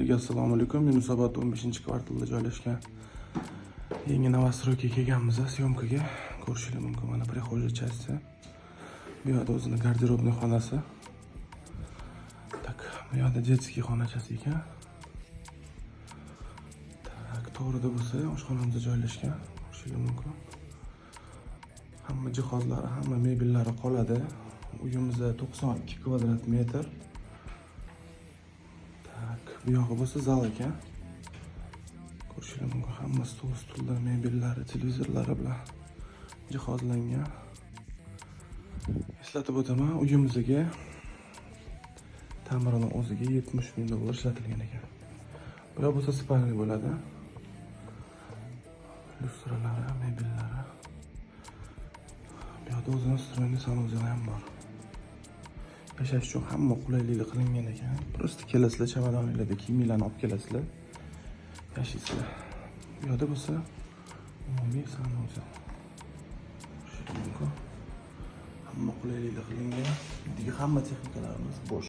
Hammaga assalomu alaykum. Yunusobod 15-kvartalda joylashgan yangi Novostroyga kelganmiz, syomkaga. Ko'rishingiz mumkin. Mana prixo'ja chasti. Bu yerda o'zining garderobniy xonasi. Tak, bu yerda детский xonachasi ekan. Tak, to'g'rida bo'lsa, oshxonamizda joylashgan. Ko'rishingiz mumkin. Hamma jihozlari, hamma mebellari qoladi. Uyimizda 92 kvadrat metr. Tak, bu yog'i bo'lsa zal ekan. Ko'rishingiz mumkin, hamma stullar, mebellari, televizorlari bilan jihozlangan. Eslatib o'taman, uyimizga ta'mirning o'ziga 70 ming dollar ishlatilgan ekan. Bu yoq bo'lsa spalniy bo'ladi. Lustralari, mebellari. Bu yoqda o'zining stroyni sanuzeli ham bor. Yashash uchun hamma qulaylik qilingan ekan. Prosta kelasizlar, chamadoningizda kiyimlarni olib kelasizlar. Yashaysizlar. Bu yerda bo'lsa umumiy sanuzel. Hamma qulaylik qilingan. Hamma texnikalarimiz bo'sh.